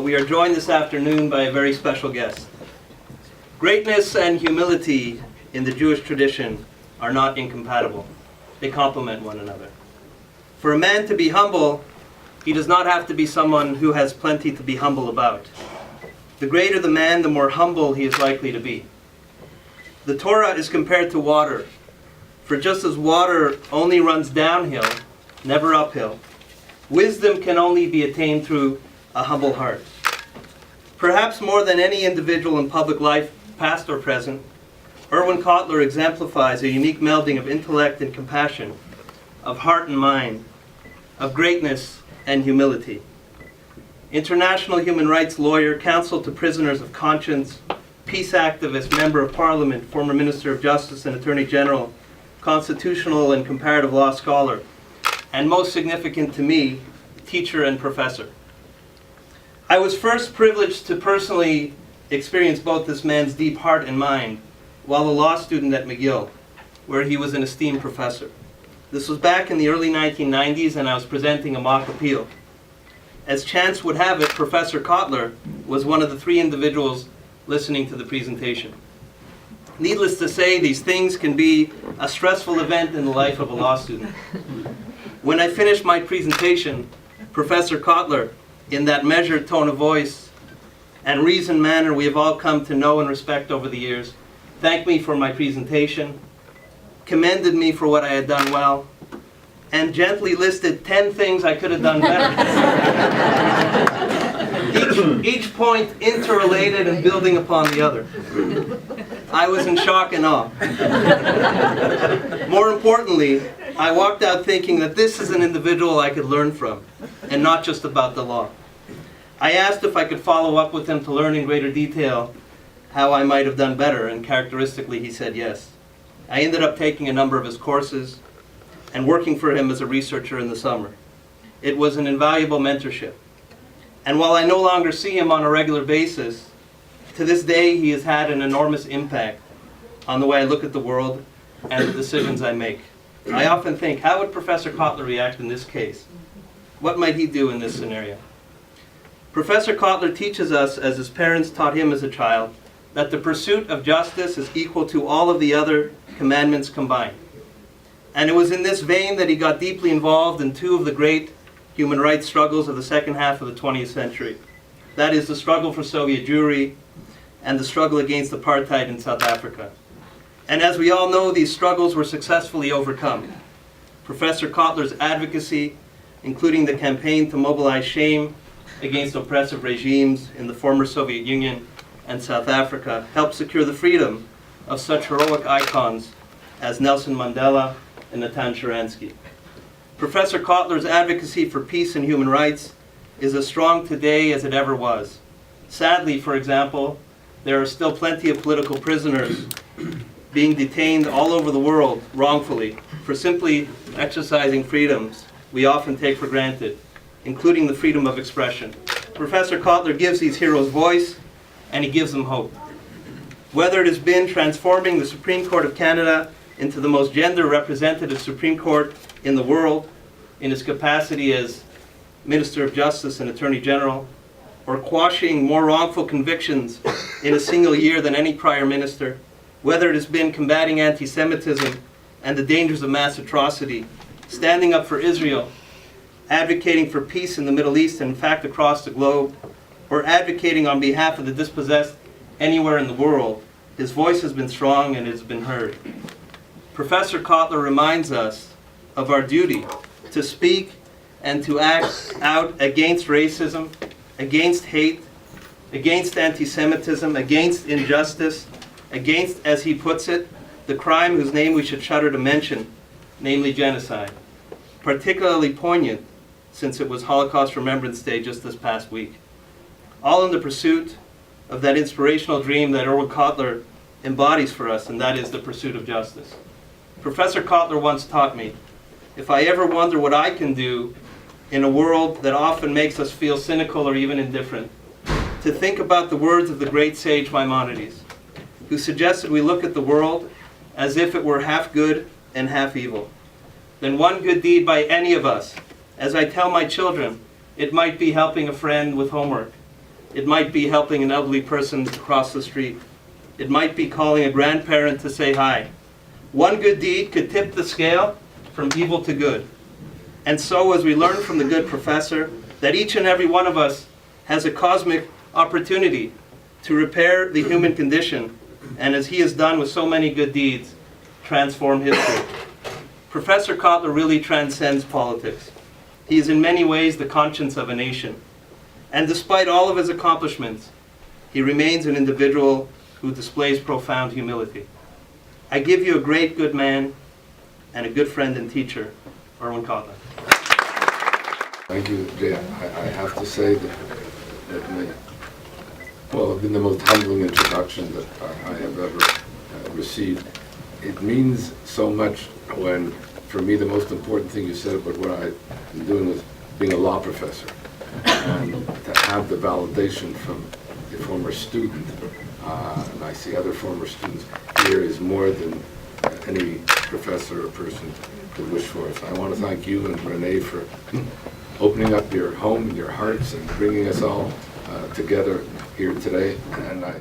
We are joined this afternoon by a very special guest. Greatness and humility in the Jewish tradition are not incompatible. They complement one another. For a man to be humble, he does not have to be someone who has plenty to be humble about. The greater the man, the more humble he is likely to be. The Torah is compared to water. For just as water only runs downhill, never uphill, wisdom can only be attained through a humble heart. Perhaps more than any individual in public life, past or present, Irwin Cotler exemplifies a unique melding of intellect and compassion, of heart and mind, of greatness and humility. International human rights lawyer, counsel to prisoners of conscience, peace activist, member of parliament, former minister of justice and attorney general, constitutional and comparative law scholar, and most significant to me, teacher and professor. I was first privileged to personally experience both this man's deep heart and mind while a law student at McGill, where he was an esteemed professor. This was back in the early 1990s, and I was presenting a mock appeal. As chance would have it, Professor Cotler was one of the three individuals listening to the presentation. Needless to say, these things can be a stressful event in the life of a law student. When I finished my presentation, Professor Cotler, in that measured tone of voice and reasoned manner we have all come to know and respect over the years, thanked me for my presentation, commended me for what I had done well, and gently listed 10 things I could have done better. each point interrelated and building upon the other. I was in shock and awe. More importantly, I walked out thinking that this is an individual I could learn from, and not just about the law. I asked if I could follow up with him to learn in greater detail how I might have done better, and characteristically he said yes. I ended up taking a number of his courses and working for him as a researcher in the summer. It was an invaluable mentorship. And while I no longer see him on a regular basis, to this day he has had an enormous impact on the way I look at the world and the decisions I make. I often think, how would Professor Cotler react in this case? What might he do in this scenario? Professor Cotler teaches us, as his parents taught him as a child, that the pursuit of justice is equal to all of the other commandments combined. And it was in this vein that he got deeply involved in two of the great human rights struggles of the second half of the 20th century. That is the struggle for Soviet Jewry and the struggle against apartheid in South Africa. And as we all know, these struggles were successfully overcome. Professor Cotler's advocacy, including the campaign to mobilize shame against oppressive regimes in the former Soviet Union and South Africa, helped secure the freedom of such heroic icons as Nelson Mandela and Natan Sharansky. Professor Cotler's advocacy for peace and human rights is as strong today as it ever was. Sadly, for example, there are still plenty of political prisoners being detained all over the world wrongfully for simply exercising freedoms we often take for granted, including the freedom of expression. Professor Cotler gives these heroes voice, and he gives them hope. Whether it has been transforming the Supreme Court of Canada into the most gender-representative Supreme Court in the world in his capacity as Minister of Justice and Attorney General, or quashing more wrongful convictions in a single year than any prior minister, whether it has been combating anti-Semitism and the dangers of mass atrocity, standing up for Israel, advocating for peace in the Middle East and in fact across the globe, or advocating on behalf of the dispossessed anywhere in the world, his voice has been strong and it has been heard. Professor Cotler reminds us of our duty to speak and to act out against racism, against hate, against anti-Semitism, against injustice, against, as he puts it, the crime whose name we should shudder to mention, namely genocide. Particularly poignant since it was Holocaust Remembrance Day just this past week. All in the pursuit of that inspirational dream that Irwin Cotler embodies for us, and that is the pursuit of justice. Professor Cotler once taught me, if I ever wonder what I can do in a world that often makes us feel cynical or even indifferent, to think about the words of the great sage Maimonides, who suggested we look at the world as if it were half good and half evil. Then one good deed by any of us, as I tell my children, it might be helping a friend with homework. It might be helping an elderly person cross the street. It might be calling a grandparent to say hi. One good deed could tip the scale from evil to good. And so, as we learn from the good professor, that each and every one of us has a cosmic opportunity to repair the human condition, and as he has done with so many good deeds, transform history. Professor Cotler really transcends politics. He is in many ways the conscience of a nation. And despite all of his accomplishments, he remains an individual who displays profound humility. I give you a great good man and a good friend and teacher, Irwin Cotler. Thank you, Jay. I have to say that it's been the most humbling introduction that I have ever received. It means so much when, for me, the most important thing you said about what I've been doing was being a law professor. And to have the validation from a former student, and I see other former students here, is more than any professor or person could wish for. So I want to thank you and Renee for opening up your home and your hearts and bringing us all together here today. And I